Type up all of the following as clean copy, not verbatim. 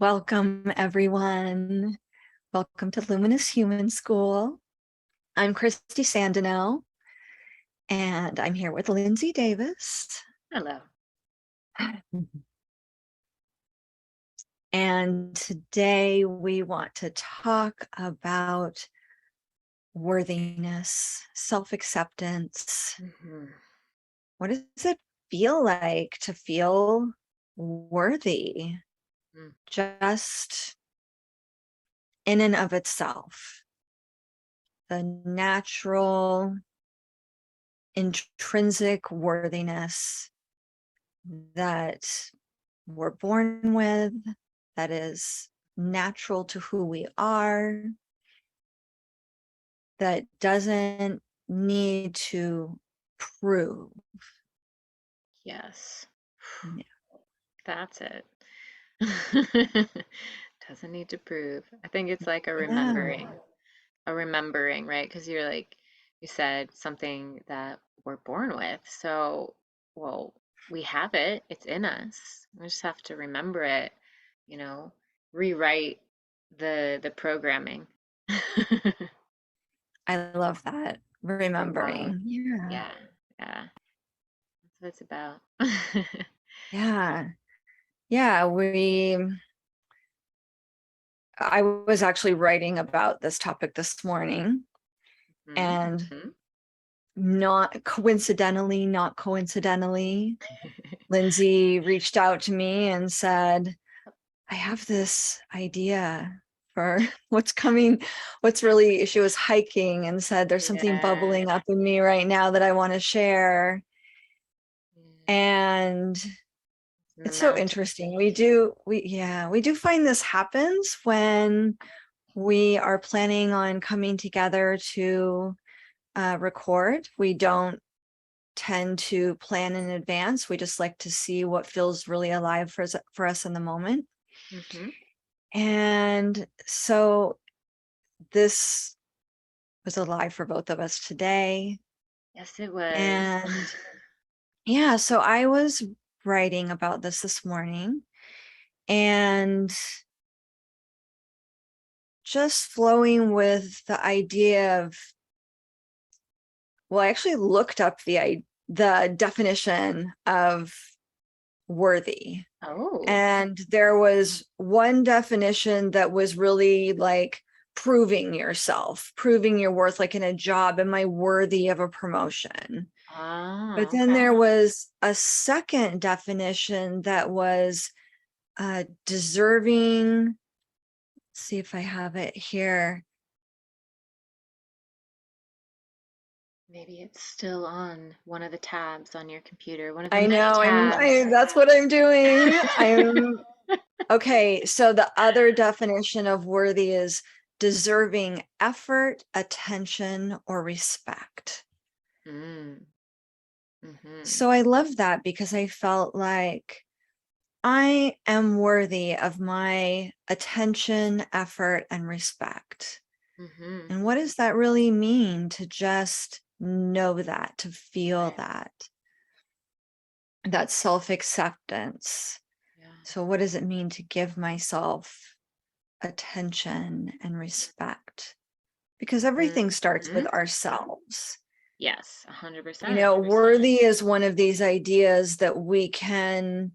Welcome, everyone. Welcome to Luminous Human School. I'm Kristi Sandino, and I'm here with Lindsay Davis. Hello. And today we want to talk about worthiness, self-acceptance. What does it feel like to feel worthy? Just in and of itself. The natural, intrinsic worthiness that we're born with, that is natural to who we are, that doesn't need to prove. Yes, Yeah. that's it. Doesn't need to prove. I think it's like a remembering, right? Because you said something that we're born with. So, well, we have it, it's in us. We just have to remember it, you know, rewrite the programming. I love that. For love. Remembering. Yeah. Yeah, yeah. That's what it's about. Yeah. Yeah. I was actually writing about this topic this morning, and Mhm. not coincidentally, Lindsay reached out to me and said, I have this idea for what's coming. She was hiking and said, there's something Yeah. bubbling up in me right now that I want to share. Yeah. And In the it's so mountain. interesting. We do find this happens when we are planning on coming together to record. We don't tend to plan in advance. We just like to see what feels really alive for us in the moment. Hmm. And so this was alive for both of us today. Yes, it was. And yeah, so I was writing about this morning and just flowing with the idea of, well, I actually looked up the definition of worthy. Oh. And there was one definition that was really like proving yourself, proving your worth, like in a job. Am I worthy of a promotion? But Ah, then okay. there was a second definition that was deserving. Let's see if I have it here. Maybe it's still on one of the tabs on your computer, one of the I many know tabs. that's what I'm doing. I'm okay. So the other definition of worthy is deserving effort, attention, or respect. Mm. Mm-hmm. So I love that because I felt like I am worthy of my attention, effort, and respect. Mm-hmm. And what does that really mean to just know that, to feel Right. that self-acceptance? Yeah. So what does it mean to give myself attention and respect? Because everything starts Mm-hmm. with ourselves. Yes, 100%. Worthy is one of these ideas that we can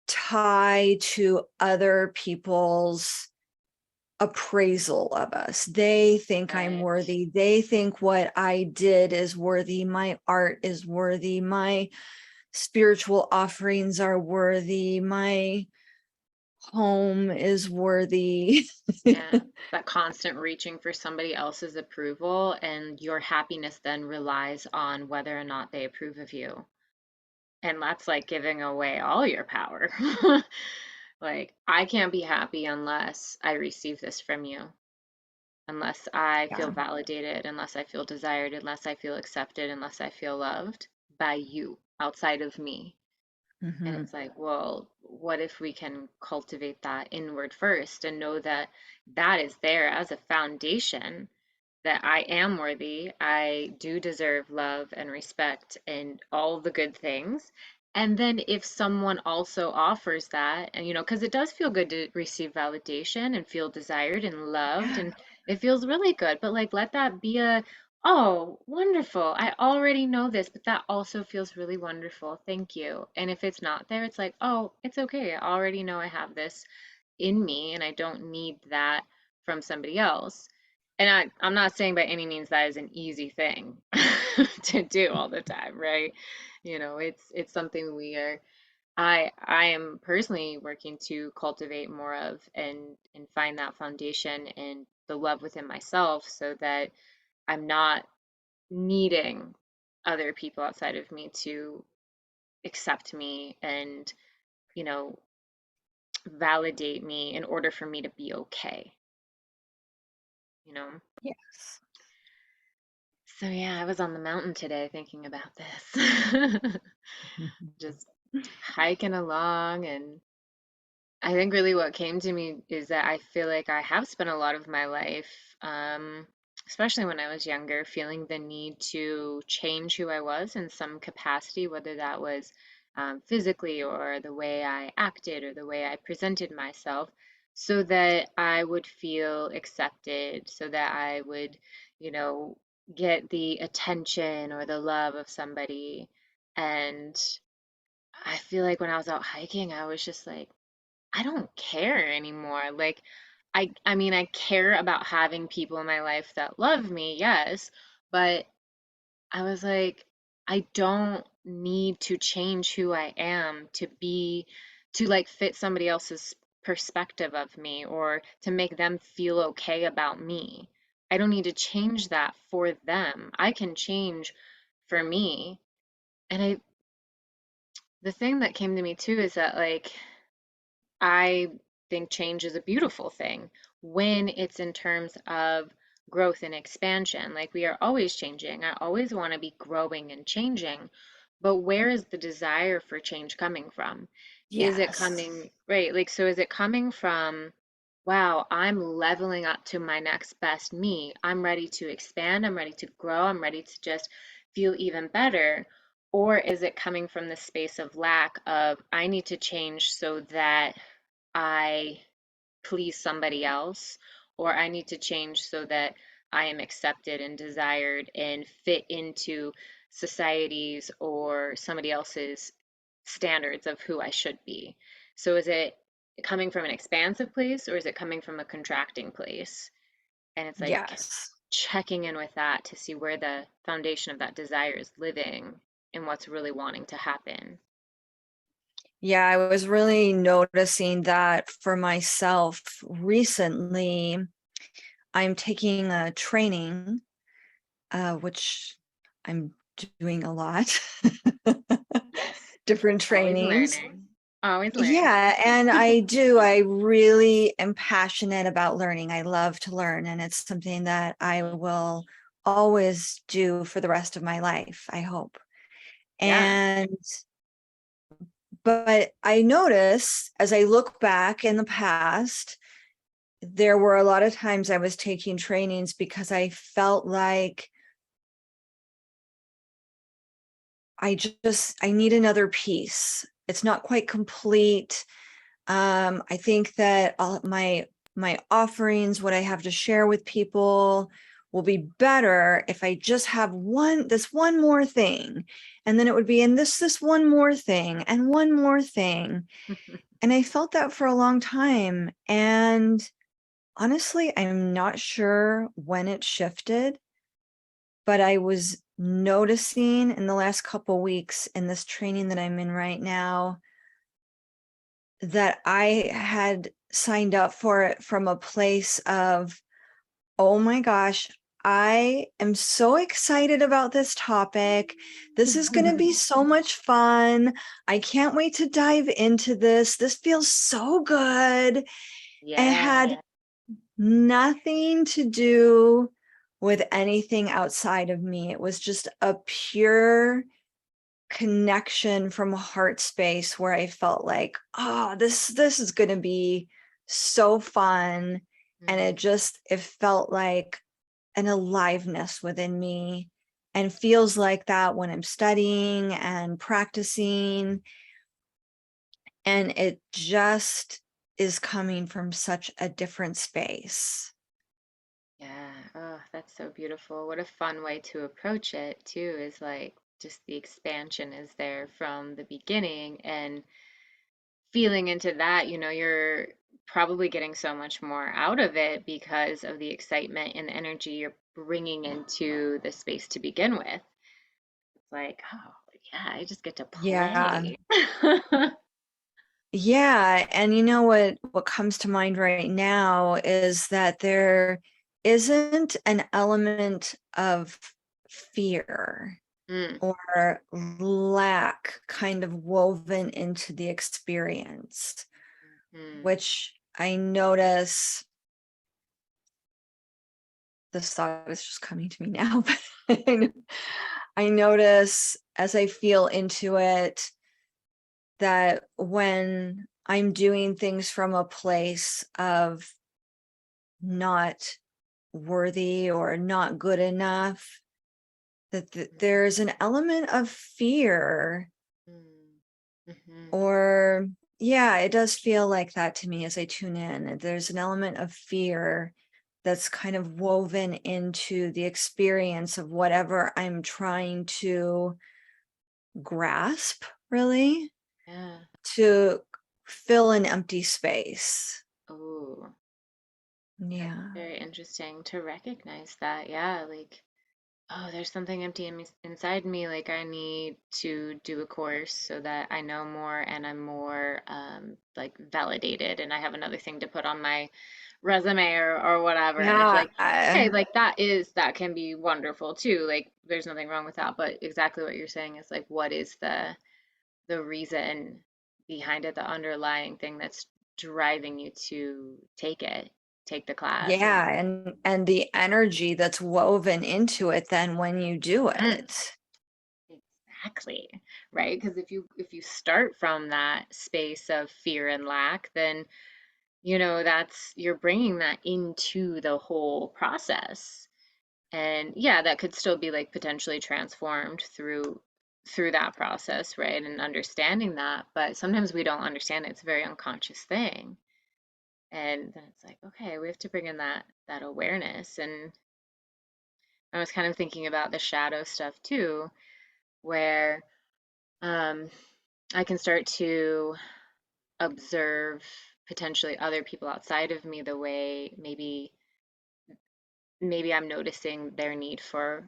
tie to other people's appraisal of us. They think I'm Right. worthy. They think what I did is worthy. My art is worthy. My spiritual offerings are worthy. My home is worthy. Yeah, that constant reaching for somebody else's approval, and your happiness then relies on whether or not they approve of you. And that's like giving away all your power. Like, I can't be happy unless I receive this from you, unless I feel Yeah. validated, unless I feel desired, unless I feel accepted, unless I feel loved by you outside of me. And Mm-hmm. it's like, well, what if we can cultivate that inward first and know that that is there as a foundation, that I am worthy, I do deserve love and respect and all the good things. And then if someone also offers that, and because it does feel good to receive validation and feel desired and loved, Yeah. and it feels really good, but like let that be oh, wonderful. I already know this, but that also feels really wonderful. Thank you. And if it's not there, it's like, oh, it's okay. I already know I have this in me and I don't need that from somebody else. And I'm not saying by any means that is an easy thing to do all the time, right? It's something I am personally working to cultivate more of and find that foundation and the love within myself so that I'm not needing other people outside of me to accept me and, you know, validate me in order for me to be okay, you know? Yes. So yeah, I was on the mountain today thinking about this. Just hiking along, and I think really what came to me is that I feel like I have spent a lot of my life, especially when I was younger, feeling the need to change who I was in some capacity, whether that was physically or the way I acted or the way I presented myself, so that I would feel accepted, so that I would, you know, get the attention or the love of somebody. And I feel like when I was out hiking, I was just like, I don't care anymore. Like, I mean, I care about having people in my life that love me, yes, but I was like, I don't need to change who I am to like fit somebody else's perspective of me or to make them feel okay about me. I don't need to change that for them. I can change for me. And the thing that came to me too is that like I think change is a beautiful thing when it's in terms of growth and expansion. Like we are always changing. I always want to be growing and changing. But where is the desire for change coming from? Is it Yes. coming, right? Like, so is it coming from, wow, I'm leveling up to my next best me. I'm ready to expand. I'm ready to grow. I'm ready to just feel even better. Or is it coming from the space of lack of, I need to change so that I please somebody else, or I need to change so that I am accepted and desired and fit into society's or somebody else's standards of who I should be. So is it coming from an expansive place or is it coming from a contracting place? And it's like Yes. checking in with that to see where the foundation of that desire is living and what's really wanting to happen. Yeah, I was really noticing that for myself recently. I'm taking a training, which I'm doing a lot, Yes. different Always trainings. learning. Always learning. Yeah, and I really am passionate about learning. I love to learn, and it's something that I will always do for the rest of my life, I hope. Yeah. And but I notice as I look back in the past, there were a lot of times I was taking trainings because I felt like I need another piece. It's not quite complete. I think that all my offerings, what I have to share with people, will be better if I just have this one more thing, and then it would be in this one more thing and one more thing. And I felt that for a long time. And honestly, I'm not sure when it shifted, but I was noticing in the last couple weeks in this training that I'm in right now that I had signed up for it from a place of, oh my gosh, I am so excited about this topic. This is going to be so much fun. I can't wait to dive into this. This feels so good. And it had Yeah. nothing to do with anything outside of me. It was just a pure connection from a heart space where I felt like, oh, this is going to be so fun. And Mhm. it felt like an aliveness within me. and feels like that when I'm studying and practicing. And it just is coming from such a different space. Yeah. Oh, that's so beautiful. What a fun way to approach it, too, is like just the expansion is there from the beginning and feeling into that, you're probably getting so much more out of it because of the excitement and the energy you're bringing into the space to begin with. It's like, oh, yeah, I just get to Yeah. play. Yeah. And you know what comes to mind right now is that there isn't an element of fear Mm, or lack kind of woven into the experience, mm, which I notice. This thought is just coming to me now, but I notice as I feel into it that when I'm doing things from a place of not worthy or not good enough, that there's an element of fear, mm, mhm. or yeah, it does feel like that to me as I tune in. There's an element of fear that's kind of woven into the experience of whatever I'm trying to grasp, really, Yeah. to fill an empty space. Oh, that's Yeah. very interesting to recognize that. Yeah, like, oh, there's something empty inside me. Like, I need to do a course so that I know more and I'm more like validated and I have another thing to put on my resume or whatever. And it's Yeah. like, okay, like that can be wonderful too. Like, there's nothing wrong with that. But exactly what you're saying is like, what is the reason behind it, the underlying thing that's driving you to take the class and Yeah. And the energy that's woven into it then when you do mm, it. exactly, right? Because if you start from that space of fear and lack, then that's you're bringing that into the whole process. And yeah, that could still be like potentially transformed through that process, right? And understanding that, but sometimes we don't understand it. It's a very unconscious thing. And then it's like, okay, we have to bring in that awareness. And I was kind of thinking about the shadow stuff too, where um, I can start to observe potentially other people outside of me the way maybe I'm noticing their need for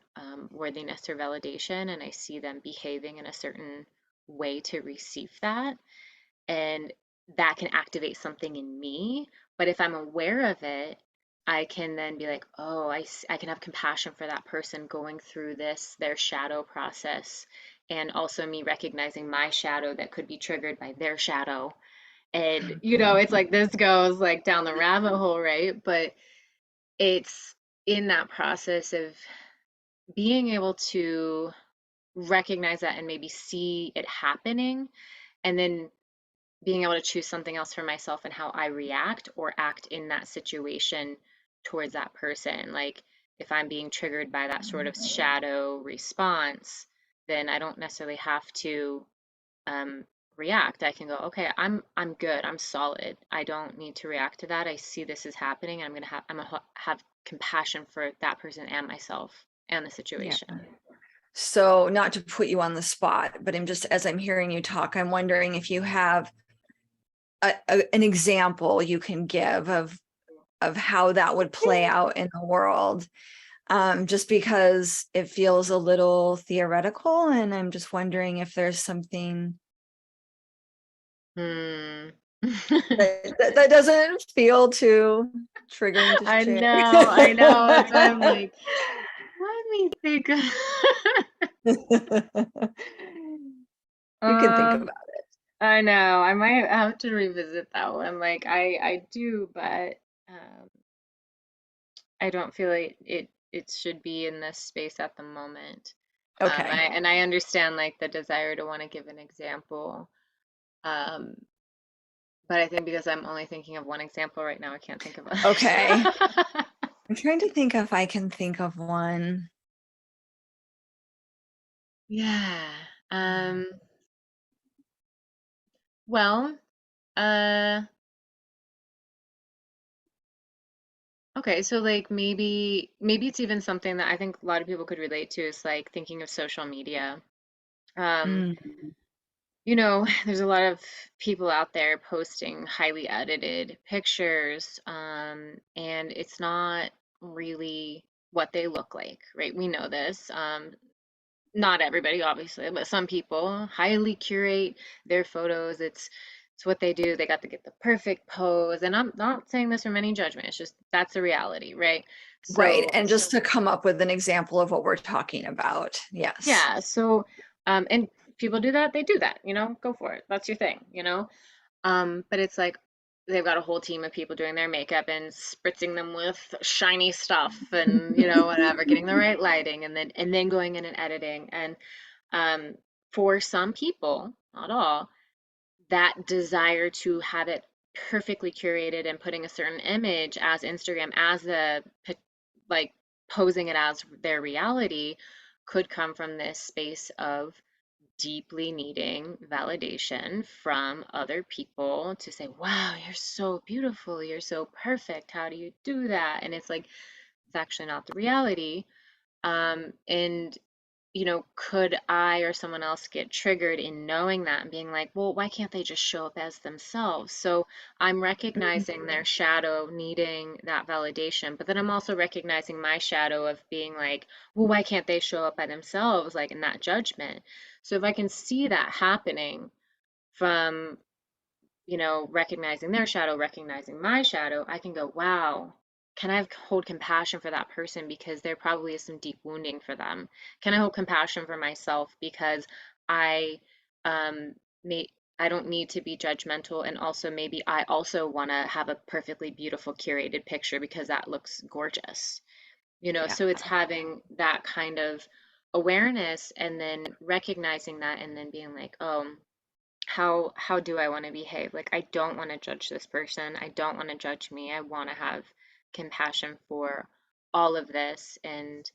worthiness or validation, and I see them behaving in a certain way to receive that. And that can activate something in me. But if I'm aware of it, I can then be like, oh, I can have compassion for that person going through their shadow process. And also me recognizing my shadow that could be triggered by their shadow. And, it's like this goes like down the rabbit hole, right? But it's in that process of being able to recognize that and maybe see it happening and then being able to choose something else for myself and how I react or act in that situation towards that person. Like if I'm being triggered by that sort of shadow response, then I don't necessarily have to um, react. I can go, okay, I'm good. I'm solid. I don't need to react to that. I see this is happening. I'm gonna have compassion for that person and myself and the Yeah. situation. So not to put you on the spot, but as I'm hearing you talk, I'm wondering if you have an example you can give of how that would play out in the world. Just because it feels a little theoretical, and I'm just wondering if there's something Hmm. that doesn't feel too triggering to I share. know, I know. That's why I'm like, let me think. You can think Um, about I know. I might have to revisit that one. Like I do, but um, I don't feel like it should be in this space at the moment. it. Okay. I understand like the desire to want to give an example. Um, but I think because I'm only thinking of one example right now, I can't think of Okay. others. I'm trying to think if I can think of one. Yeah. Well, uh, okay, so like maybe it's even something that I think a lot of people could relate to is like thinking of social media. Um, Mm. there's a lot of people out there posting highly edited pictures, and it's not really what they look like, right? We know this. Not everybody, obviously, but some people highly curate their photos. It's what they do. They got to get the perfect pose. And I'm not saying this from any judgment. It's just that's the reality, right? Right. So And just to come up with an example of what we're talking about. Yes. yeah, so and people do that, they do that, go for it. That's your thing. But it's like they've got a whole team of people doing their makeup and spritzing them with shiny stuff and whatever, getting the right lighting and then going in and editing. And um, for some people, not all, that desire to have it perfectly curated and putting a certain image as Instagram as like posing it as their reality could come from this space of deeply needing validation from other people to say, wow, you're so beautiful, you're so perfect, how do you do that? And it's like it's actually not the reality. And could I or someone else get triggered in knowing that and being like, well, why can't they just show up as themselves? So I'm recognizing their shadow needing that validation, but then I'm also recognizing my shadow of being like, well, why can't they show up by themselves, like in that judgment? So if I can see that happening from recognizing their shadow, recognizing my shadow, I can go, wow, can I hold compassion for that person because there probably is some deep wounding for them? Can I hold compassion for myself because I um may I don't need to be judgmental, and also maybe I also want to have a perfectly beautiful curated picture because that looks gorgeous. Yeah. So it's having that kind of awareness and then recognizing that and then being like, oh, how do I want to behave? Like I don't want to judge this person. I don't want to judge me. I want to have compassion for all of this and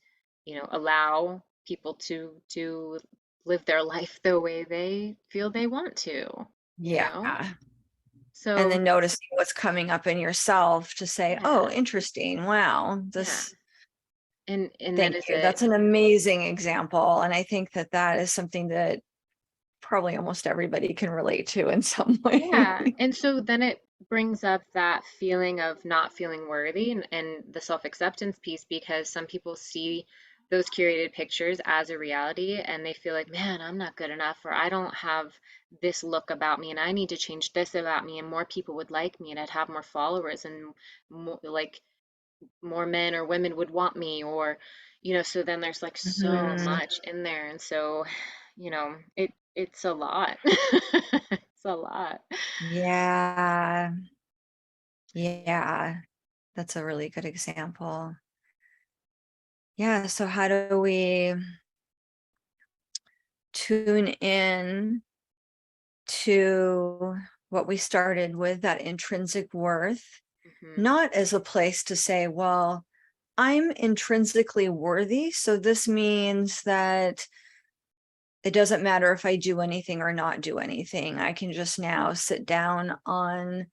allow people to live their life the way they feel they want to, you Yeah. know? And So, then noticing what's coming up in yourself to say, oh, yeah. interesting. Wow. Yeah. This, And then thank is you. it That's an amazing example. And I think that that is something that probably almost everybody can relate to in some way. Yeah, and so then it brings up that feeling of not feeling worthy and the self-acceptance piece because some people see those curated pictures as a reality and they feel like, man, I'm not good enough or I don't have this look about me and I need to change this about me and more people would like me and I'd have more followers and more, like more men or women would want me or so then there's like so Mhm. much in there and so it's a lot. It's a lot. Yeah. Yeah. That's a really good example. Yeah. So how do we tune in to what we started with, that intrinsic worth, Hmm. not as a place to say, well, I'm intrinsically worthy. So this means that it doesn't matter if I do anything or not do anything. I can just now sit down on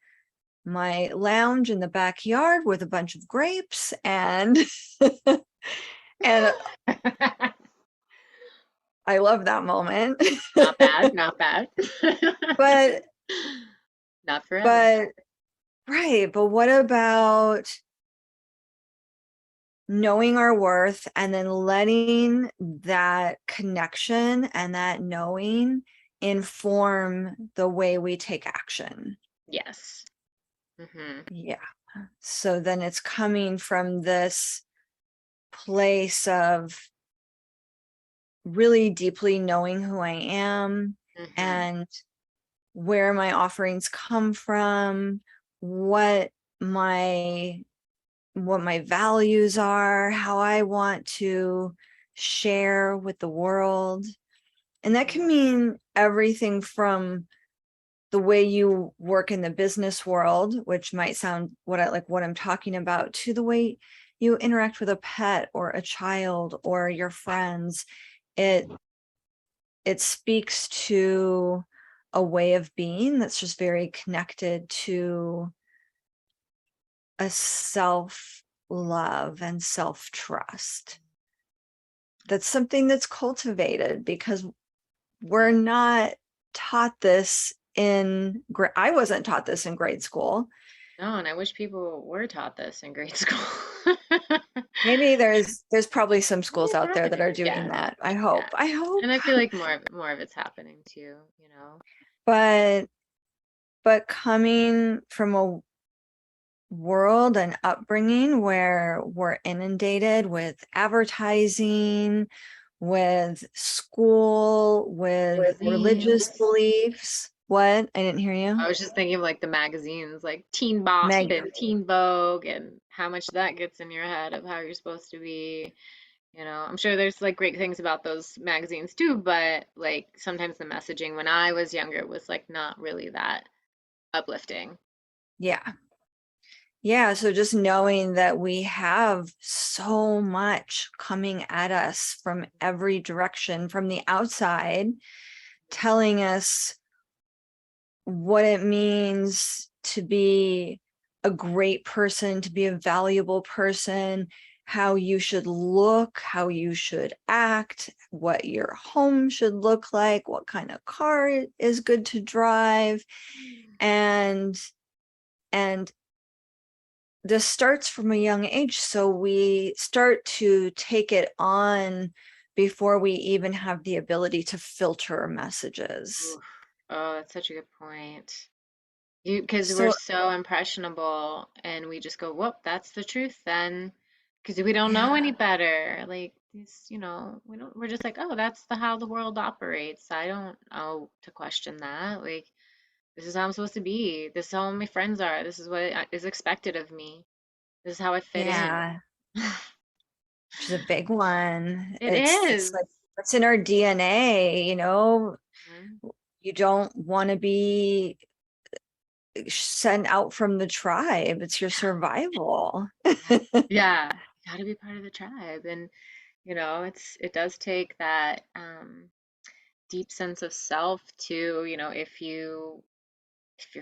my lounge in the backyard with a bunch of grapes and and I love that moment. Not bad, not bad. but Not forever. but right, but what about knowing our worth and then letting that connection and that knowing inform the way we take action? Yes. Hmm. Yeah. So then it's coming from this place of really deeply knowing who I am Hmm. and where my offerings come from, what my values are, how I want to share with the world. And that can mean everything from the way you work in the business world, which might sound what I'm talking about, to the way you interact with a pet or a child or your friends. It it speaks to a way of being that's just very connected to a self-love and self-trust. That's something that's cultivated because we're not taught this I wasn't taught this in grade school. No, and I wish people were taught this in grade school. Maybe there's probably some schools It's out there that are happening. doing Yeah, that. I yeah. hope. I And hope. I feel like more of it's happening too, you know. But coming from a world and upbringing where we're inundated with advertising, with school, with religious Magazines. beliefs. What? I didn't hear you. I was just thinking of like the magazines, like Teen Bop Meg. and Teen Vogue, and how much that gets in your head of how you're supposed to be. You know, I'm sure there's like great things about those magazines too, but like sometimes the messaging when I was younger was like not really that uplifting. Yeah. Yeah. So just knowing that we have so much coming at us from every direction from the outside, telling us what it means to be a great person, to be a valuable person, how you should look, how you should act, what your home should look like, what kind of car is good to drive. And this starts from a young age. So we start to take it on before we even have the ability to filter messages. Oof. Oh, that's such a good point. Because we're So so impressionable and we just go, whoop, that's the truth then. Because we don't know any yeah, better. Like this, we're just like, oh, that's how the world operates. I don't know to question that. Like, this is how I'm supposed to be. This is how my friends are. This is what is expected of me. This is how I fit in. yeah. Which is a big one. It It's is. like it's in our DNA, Mhm. you don't want to be sent out from the tribe. It's your survival. Yeah. Yeah. You got to be part of the tribe. And, it does take that deep sense of self to, if your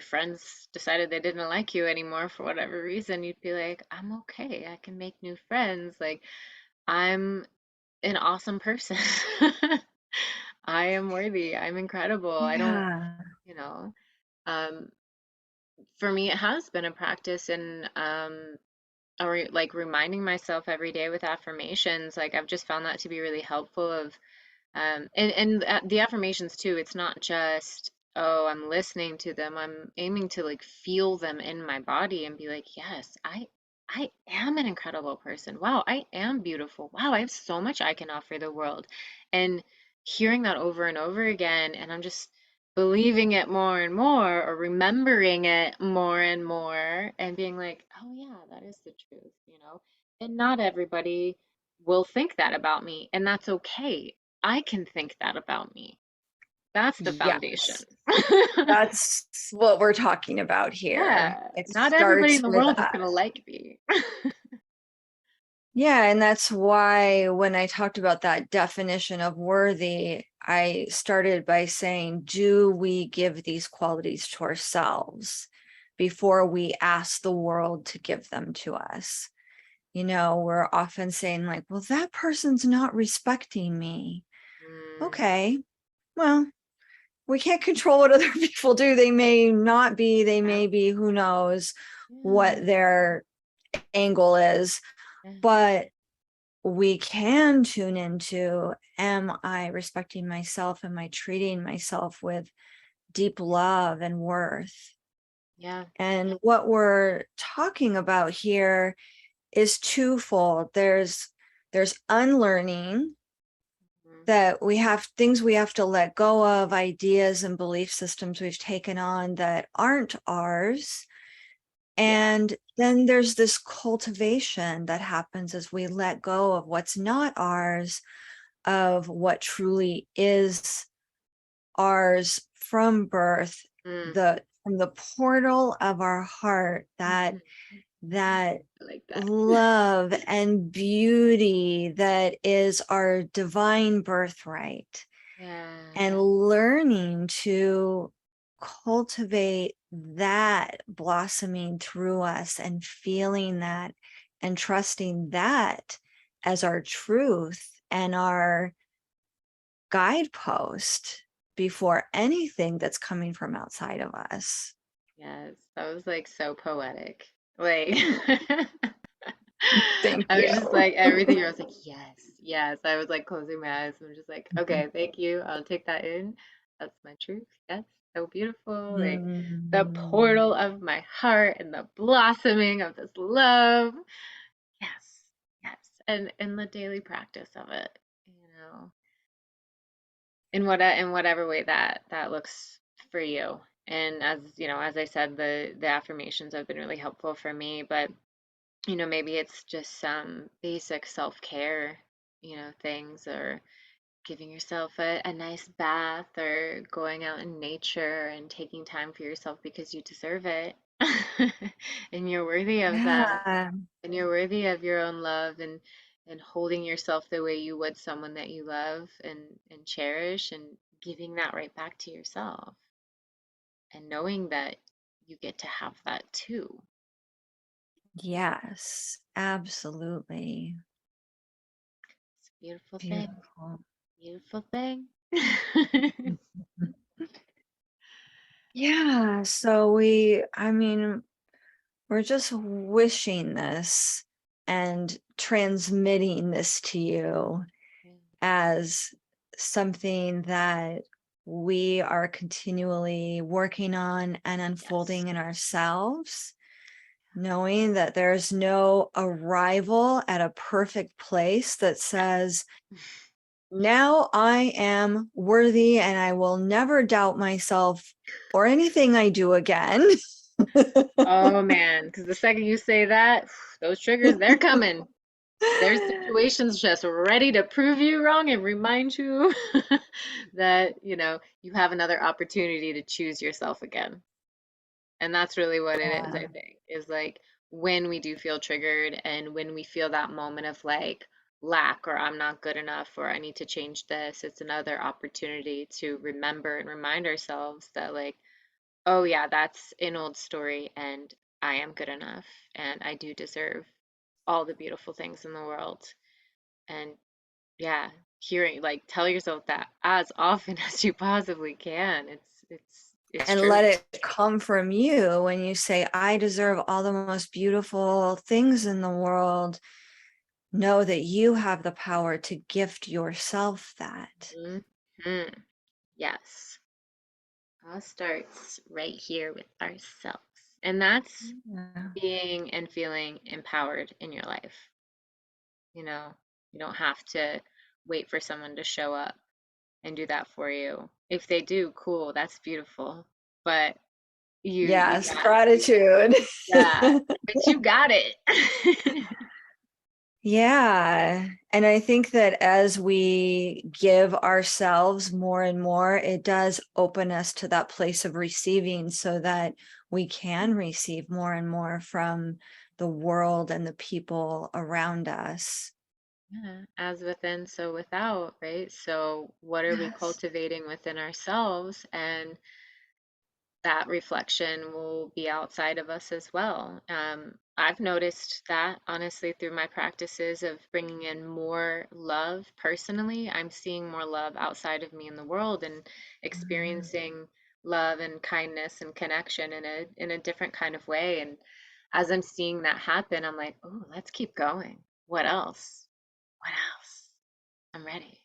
friends decided they didn't like you anymore for whatever reason, you'd be like, I'm okay. I can make new friends. Like, I'm an awesome person. I am worthy. I'm incredible. I don't, Yeah. you know, um, for me, it has been a practice in like reminding myself every day with affirmations. Like I've just found that to be really helpful of and the affirmations too, it's not just, oh, I'm listening to them. I'm aiming to like feel them in my body and be like, yes, I am an incredible person. Wow, I am beautiful. Wow, I have so much I can offer the world. And hearing that over and over again, and I'm just believing it more and more or remembering it more and more and being like, oh yeah, that is the truth. And not everybody will think that about me, and that's okay. I can think that about me. That's the foundation. Yes. That's what we're talking about here. Yeah, It not everybody in starts the with world is us. gonna like me. Yeah, and that's why when I talked about that definition of worthy, I started by saying, do we give these qualities to ourselves before we ask the world to give them to us? We're often saying, like, well, that person's not respecting me. Mm, Okay, well, we can't control what other people do. They may not be, they yeah, may be, who knows yeah, what their angle is, yeah, but we can tune into, am I respecting myself? Am I treating myself with deep love and worth? yeah. And what we're talking about here is twofold. There's unlearning, Mhm. that we have things we have to let go of, ideas and belief systems we've taken on that aren't ours. Yeah. And then there's this cultivation that happens as we let go of what's not ours, of what truly is ours from birth, Mm. the from the portal of our heart, that I like that. love and beauty that is our divine birthright. and Yeah. learning to cultivate that blossoming through us and feeling that and trusting that as our truth and our guidepost before anything that's coming from outside of us. Yes. That was like so poetic. Like Thank I you. was just like everything. I was like, yes, yes. I was like closing my eyes. I'm just like, okay, thank you. I'll take that in. That's my truth. Yes. So beautiful. Like the Mm. portal of my heart and the blossoming of this love. Yes. Yes. And the daily practice of it, you know, in whatever way that looks for you. And as you know, as I said, the affirmations have been really helpful for me, but maybe it's just some basic self-care, things, or giving yourself a nice bath, or going out in nature and taking time for yourself because you deserve it. And you're worthy of that. Yeah. And you're worthy of your own love, and holding yourself the way you would someone that you love and cherish, and giving that right back to yourself, and knowing that you get to have that too. Yes, absolutely. It's a beautiful thing. Beautiful. Beautiful thing. Yeah. So I mean, we're just wishing this and transmitting this to you as something that we are continually working on and Yes. unfolding in ourselves, knowing that there's no arrival at a perfect place that says, now I am worthy and I will never doubt myself or anything I do again. Oh man, because the second you say that, those triggers, they're coming. There's situations just ready to prove you wrong and remind you that, you have another opportunity to choose yourself again. And that's really what it is, I Yeah. think, is like when we do feel triggered, and when we feel that moment of like lack, or I'm not good enough, or I need to change this, it's another opportunity to remember and remind ourselves that, like, oh yeah, that's an old story, and I am good enough, and I do deserve all the beautiful things in the world. And yeah, hearing, like, tell yourself that as often as you possibly can. It's And true. let it come from you when you say, I deserve all the most beautiful things in the world. Know that you have the power to gift yourself that. Hmm. Yes. All starts right here with ourselves. And that's Yeah. being and feeling empowered in your life. You know, you don't have to wait for someone to show up and do that for you. If they do, cool, that's beautiful. But you Yes, got, gratitude. yeah, but you got it. Yeah. And I think that as we give ourselves more and more, it does open us to that place of receiving so that we can receive more and more from the world and the people around us. Yeah, as within, so without, right? So, what are we Yes. cultivating within ourselves? And that reflection will be outside of us as well. I've noticed that honestly through my practices of bringing in more love personally. I'm seeing more love outside of me in the world, and Mhm. experiencing love and kindness and connection in a different kind of way. And as I'm seeing that happen, I'm like, oh, let's keep going. What else? What else? I'm ready.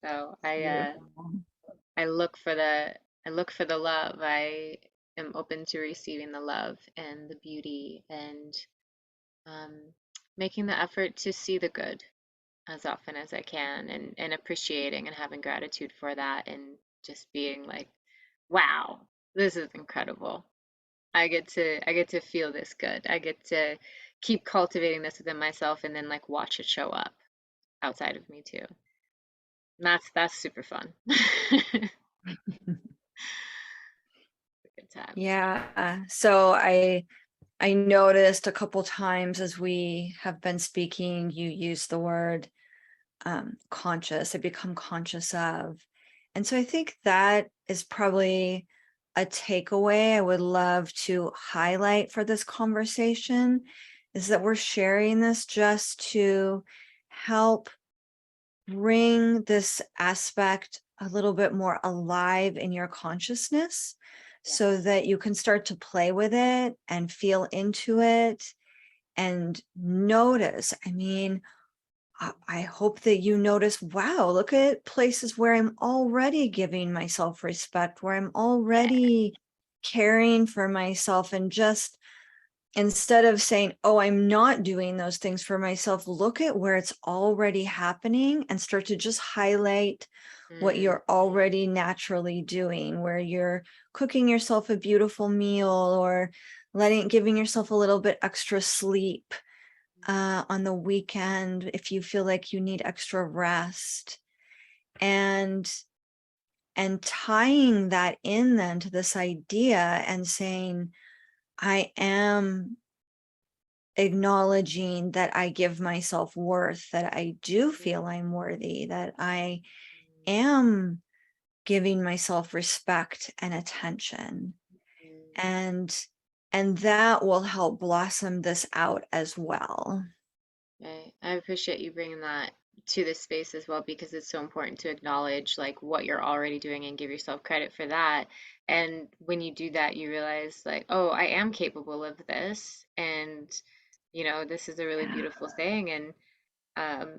So Beautiful. I look for the I look for the love. I am open to receiving the love and the beauty, and um, making the effort to see the good as often as I can, and appreciating and having gratitude for that, and just being like, wow, this is incredible. I get to feel this good. I get to keep cultivating this within myself, and then like watch it show up outside of me too. And that's super fun. Good times. Yeah. So I noticed a couple times as we have been speaking, you use the word conscious, I become conscious of. And so I think that is probably a takeaway I would love to highlight for this conversation, is that we're sharing this just to help bring this aspect a little bit more alive in your consciousness so Yes. that you can start to play with it and feel into it and notice. I mean, I hope that you notice, wow, look at places where I'm already giving myself respect, where I'm Yeah. already caring for myself, and just instead of saying, oh, I'm not doing those things for myself, look at where it's already happening and start to just highlight what Mm, you're already naturally doing, where you're cooking yourself a beautiful meal or giving yourself a little bit extra sleep on the weekend if you feel like you need extra rest, and tying that in then to this idea and saying, I am acknowledging that I give myself worth, that I do feel I'm worthy, that I am giving myself respect and attention, mm. and that will help blossom this out as well. I appreciate you bringing that to this space as well because it's so important to acknowledge like what you're already doing and give yourself credit for that. And when you do that, you realize like, oh, I am capable of this, and this is a really Yeah. beautiful thing. And um,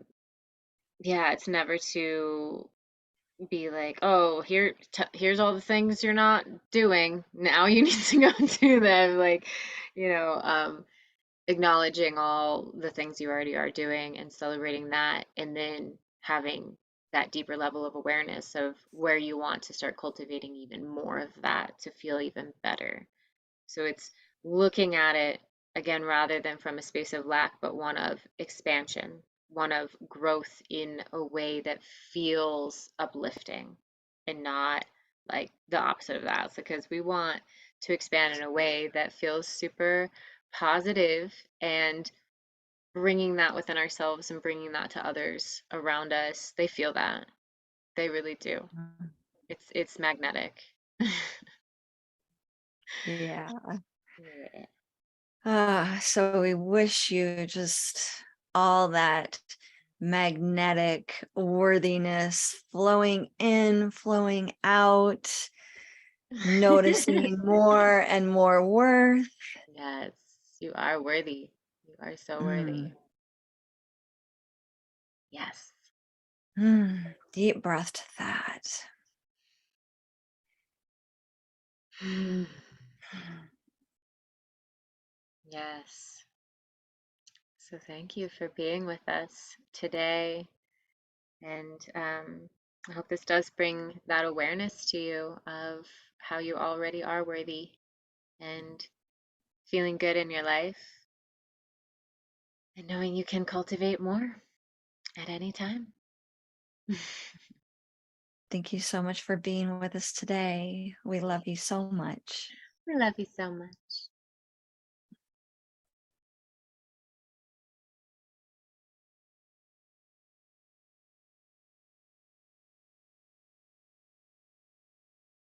yeah, it's never to be like, oh, here's all the things you're not doing. Now you need to go do them. Like, you know, um, acknowledging all the things you already are doing and celebrating that, and then having that deeper level of awareness of where you want to start cultivating even more of that to feel even better. So it's looking at it again rather than from a space of lack, but one of expansion, one of growth in a way that feels uplifting and not like the opposite of that. It's because we want to expand in a way that feels super positive and bringing that within ourselves and bringing that to others around us. They feel that. They really do. It's magnetic. Yeah. Yeah. So we wish you just all that magnetic worthiness flowing in, flowing out, noticing more and more worth. Yes, you are worthy. You are so worthy. Mm. Yes. Deep breath to that. Yes. So thank you for being with us today. And I hope this does bring that awareness to you of how you already are worthy and feeling good in your life and knowing you can cultivate more at any time. Thank you so much for being with us today. We love you so much. We love you so much.